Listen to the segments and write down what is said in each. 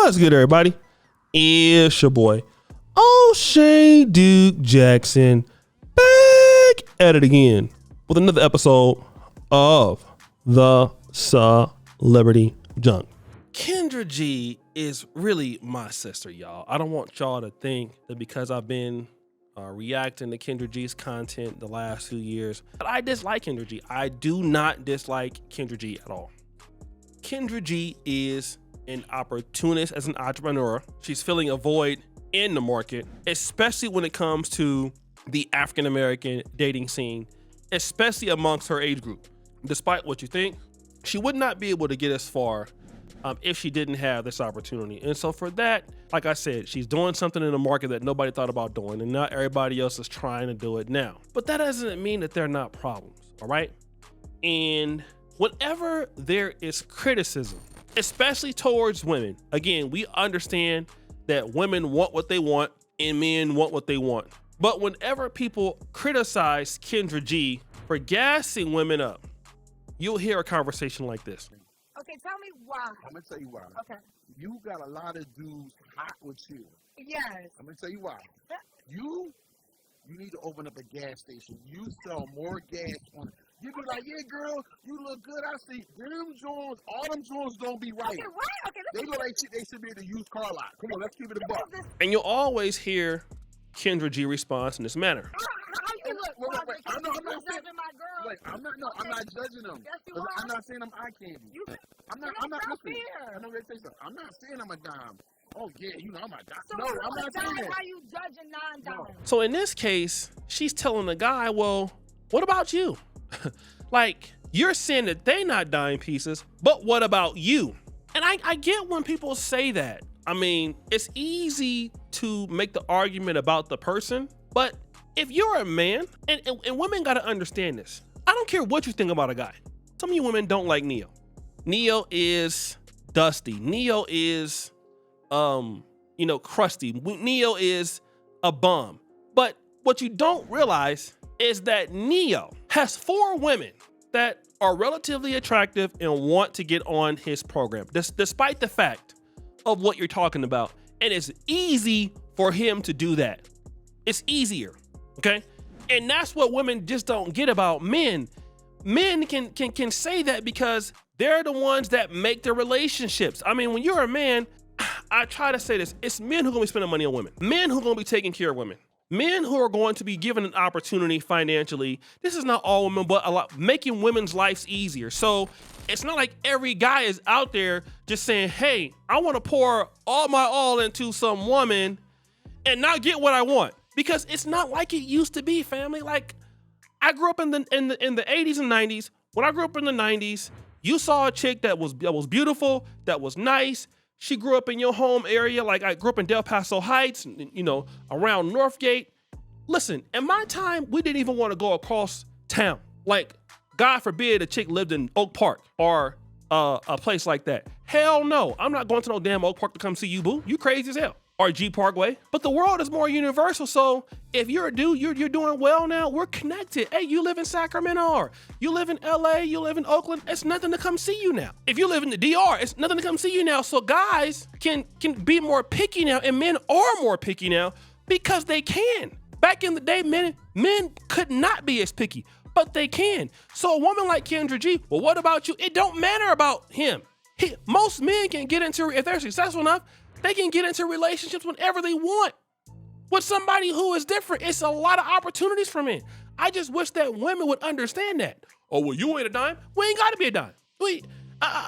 What's good, everybody? It's your boy, O'Shea Duke Jackson, back at it again with another episode of the Celebrity Junk. Kendra G is really my sister, y'all. I don't want y'all to think that because I've been reacting to Kendra G's content the last few years that I dislike Kendra G. I do not dislike Kendra G at all. Kendra G is an opportunist as an entrepreneur. She's filling a void in the market, especially when it comes to the African-American dating scene, especially amongst her age group. Despite what you think, she would not be able to get as far if she didn't have this opportunity. And so for that, like I said, she's doing something in the market that nobody thought about doing, and not everybody else is trying to do it now. But that doesn't mean that they're not problems, all right? And whenever there is criticism, especially towards women, again, we understand that women want what they want and men want what they want. But whenever people criticize Kendra G for gassing women up, you'll hear a conversation like this. Okay, tell me why. I'm gonna tell you why. Okay. You got a lot of dudes hot with you. Yes. I'm gonna tell you why. You need to open up a gas station. You sell more gas on it. You be like, yeah, girl, you look good. I see them Jones. All them Jones don't be right. Okay, right? Okay, they look like shit. They should be at the used car lot. Come on, let's give it a buck. And you'll always hear Kendra G response in this manner. How you look? Wait. I'm not judging my girl. Wait, I'm not judging them. Yes, you are. I'm not saying I'm eye candy. I'm not listening. I'm not gonna say something. I'm not saying I'm a dime. Oh yeah, you know I'm a dime. So no, I'm not saying that. How you judging non-dimes? So in this case, she's telling the guy, well, what about you? Like, you're saying that they not dime pieces, but what about you? And I get when people say that. I mean, it's easy to make the argument about the person, but if you're a man, and women gotta understand this. I don't care what you think about a guy. Some of you women don't like Neo. Neo is dusty. Neo is, crusty. Neo is a bum. But what you don't realize is that Neo has 4 women that are relatively attractive and want to get on his program, despite the fact of what you're talking about. And it's easy for him to do that. It's easier, okay? And that's what women just don't get about men. Men can say that because they're the ones that make the relationships. I mean, when you're a man, I try to say this, it's men who are gonna be spending money on women. Men who are gonna be taking care of women. Men who are going to be given an opportunity financially. This is not all women, but a lot, making women's lives easier. So it's not like every guy is out there just saying, hey, I want to pour all my all into some woman and not get what I want. Because it's not like it used to be, family. Like, I grew up in the 80s and 90s. When I grew up in the 90s, you saw a chick that was beautiful, that was nice. She grew up in your home area. Like, I grew up in Del Paso Heights, around Northgate. Listen, in my time, we didn't even want to go across town. Like, God forbid a chick lived in Oak Park or a place like that. Hell no, I'm not going to no damn Oak Park to come see you, boo. You crazy as hell. Or G Parkway. But the world is more universal, so if you're a dude, you're doing well now, we're connected. Hey, you live in Sacramento, or you live in LA, you live in Oakland, it's nothing to come see you now. If you live in the DR, it's nothing to come see you now. So guys can be more picky now, and men are more picky now because they can. Back in the day, men could not be as picky, but they can. So a woman like Kendra G, well, what about you? It don't matter about him. Most men can get into, if they're successful enough, they can get into relationships whenever they want with somebody who is different. It's a lot of opportunities for men. I just wish that women would understand that. Oh, well, you ain't a dime. We ain't got to be a dime.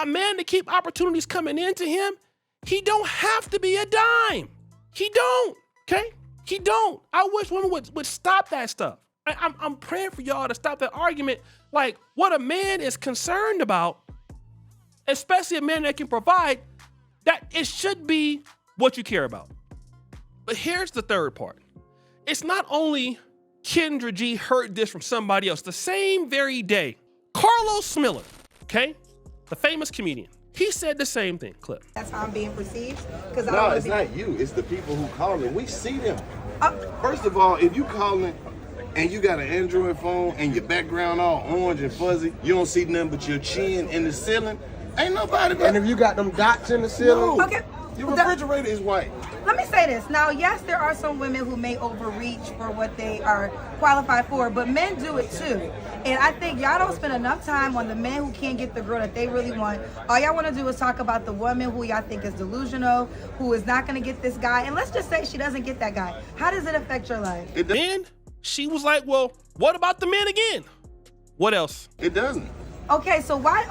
A man to keep opportunities coming into him, he don't have to be a dime. He don't, okay? He don't. I wish women would stop that stuff. I'm praying for y'all to stop that argument. Like, what a man is concerned about, especially a man that can provide, that it should be what you care about. But here's the third part. It's not only Kendra G heard this from somebody else. The same very day, Karlous, okay, the famous comedian, he said the same thing. Clip. That's how I'm being perceived? No, it's not you. It's the people who calling. We see them. First of all, if you calling and you got an Android phone and your background all orange and fuzzy, you don't see nothing but your chin in the ceiling. Ain't nobody. And if you got them dots in the ceiling, Okay. Your refrigerator is white. Let me say this. Now, yes, there are some women who may overreach for what they are qualified for, but men do it too. And I think y'all don't spend enough time on the men who can't get the girl that they really want. All y'all want to do is talk about the woman who y'all think is delusional, who is not going to get this guy. And let's just say she doesn't get that guy. How does it affect your life? Then she was like, well, what about the men again? What else? It doesn't. Okay, so why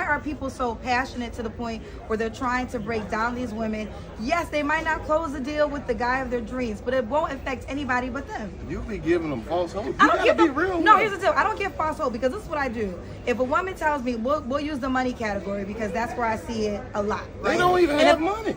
are people so passionate to the point where they're trying to break down these women? Yes, they might not close the deal with the guy of their dreams, but it won't affect anybody but them. You be giving them false hope. You I don't gotta give be them, real. no, here's the deal. I don't give false hope because this is what I do. If a woman tells me, we'll use the money category because that's where I see it a lot. Right? They don't even have money.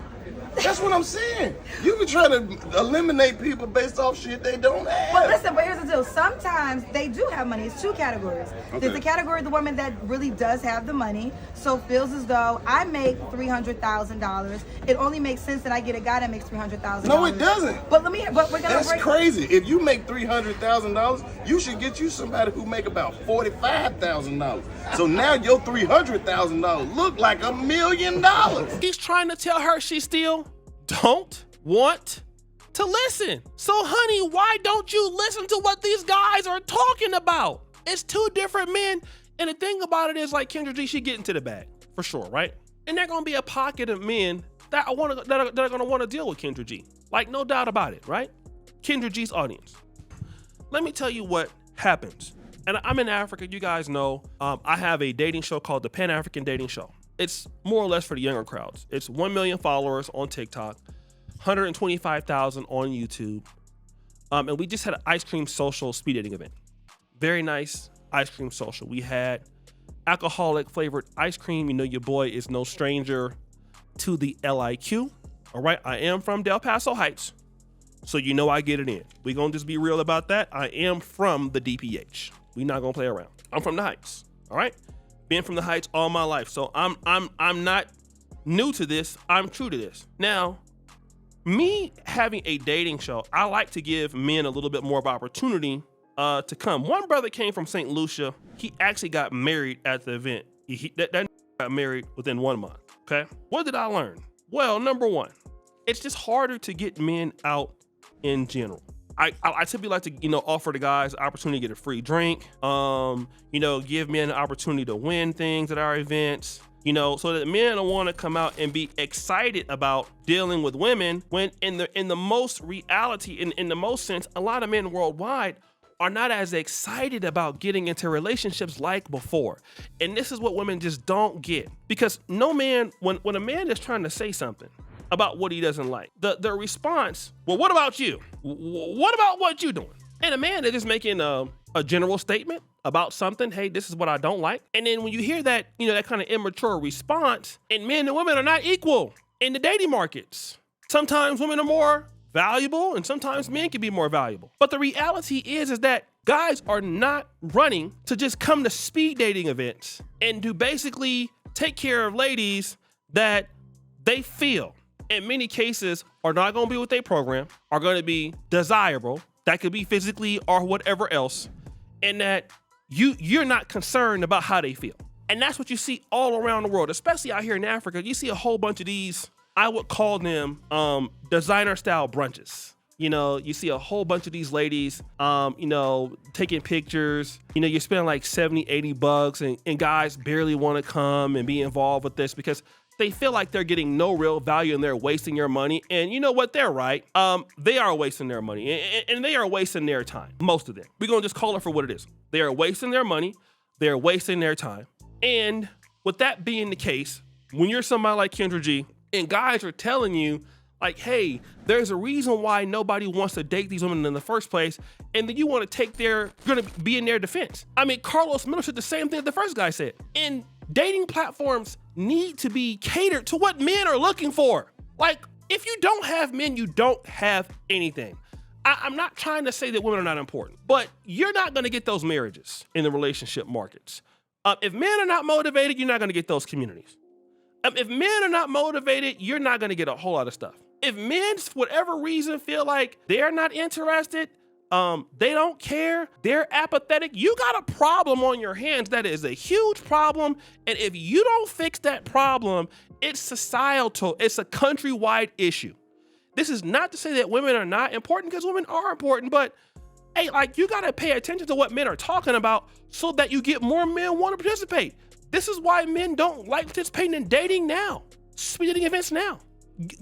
That's what I'm saying. You be trying to eliminate people based off shit they don't have. But listen, but here's the deal. Sometimes they do have money. It's two categories. Okay. There's the category of the woman that really does have the money, so feels as though I make $300,000. It only makes sense that I get a guy that makes $300,000. No, it doesn't. But we're gonna That's crazy. If you make $300,000, you should get you somebody who make about $45,000. So now your $300,000 look like $1 million. He's trying to tell her she still don't want to listen. So honey, why don't you listen to what these guys are talking about? It's two different men. And the thing about it is, like, Kendra G, she get into the bag for sure, right? And there's gonna be a pocket of men that are gonna want to deal with Kendra G. Like, no doubt about it, right? Kendra G's audience. Let me tell you what happens. And I'm in Africa, you guys know. I have a dating show called the Pan-African Dating Show. It's more or less for the younger crowds. It's 1 million followers on TikTok, 125,000 on YouTube. And we just had an ice cream social speed dating event. Very nice ice cream social. We had alcoholic flavored ice cream. You know, your boy is no stranger to the LIQ. All right, I am from Del Paso Heights, so you know I get it in. We gonna just be real about that. I am from the DPH. We not gonna play around. I'm from the Heights. All right. Been from the Heights all my life, so I'm not new to this. I'm true to this. Now, me having a dating show, I like to give men a little bit more of opportunity to come. One brother came from St. Lucia. He actually got married at the event. That got married within 1 month. Okay, what did I learn? Well, number one, it's just harder to get men out in general. I typically like to, offer the guys the opportunity to get a free drink, give men an opportunity to win things at our events, so that men will want to come out and be excited about dealing with women when in the most reality, in the most sense, a lot of men worldwide are not as excited about getting into relationships like before. And this is what women just don't get. Because no man, when a man is trying to say something about what he doesn't like, the response, well, what about you? What about what you doing? And a man that is making a general statement about something, hey, this is what I don't like. And then when you hear that, that kind of immature response, and men and women are not equal in the dating markets. Sometimes women are more valuable and sometimes men can be more valuable. But the reality is that guys are not running to just come to speed dating events and to basically take care of ladies that they feel in many cases are not going to be with their program, are going to be desirable, that could be physically or whatever else, and that you're not concerned about how they feel. And that's what you see all around the world, especially out here in Africa. You see a whole bunch of these, I would call them designer style brunches. You see a whole bunch of these ladies, taking pictures. You're spending like $70, $80 and guys barely want to come and be involved with this because they feel like they're getting no real value and they're wasting your money. And you know what? They're right. They are wasting their money and they are wasting their time. Most of them. We're going to just call it for what it is. They are wasting their money. They're wasting their time. And with that being the case, when you're somebody like Kendra G and guys are telling you like, hey, there's a reason why nobody wants to date these women in the first place. And then you want to you're going to be in their defense. I mean, Karlous said the same thing the first guy said. And dating platforms need to be catered to what men are looking for. Like, if you don't have men, you don't have anything. I'm not trying to say that women are not important, but you're not going to get those marriages in the relationship markets. If men are not motivated, you're not going to get those communities. If men are not motivated, you're not going to get a whole lot of stuff. If men, for whatever reason, feel like they're not interested, They don't care. They're apathetic. You got a problem on your hands that is a huge problem. And if you don't fix that problem, it's societal. It's a countrywide issue. This is not to say that women are not important, because women are important, but hey, like, you got to pay attention to what men are talking about so that you get more men want to participate. This is why men don't like participating in dating now, speed dating events now.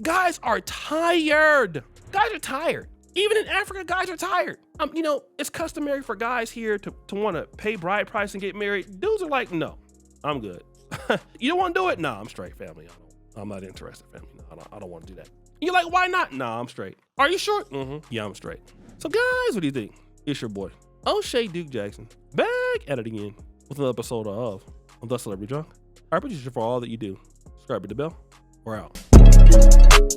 Guys are tired. Guys are tired. Even in Africa, guys are tired. You know, it's customary for guys here to want to pay bride price and get married. Dudes are like, no, I'm good. You don't want to do it? Nah, I'm straight, family. I'm not interested, family. No, I don't want to do that. You're like, why not? Nah, I'm straight. Are you sure? Yeah, I'm straight. So guys, what do you think? It's your boy, O'Shea Duke Jackson, back at it again with another episode of The Celebrity Drunk. I appreciate you for all that you do. Subscribe to the bell. We're out.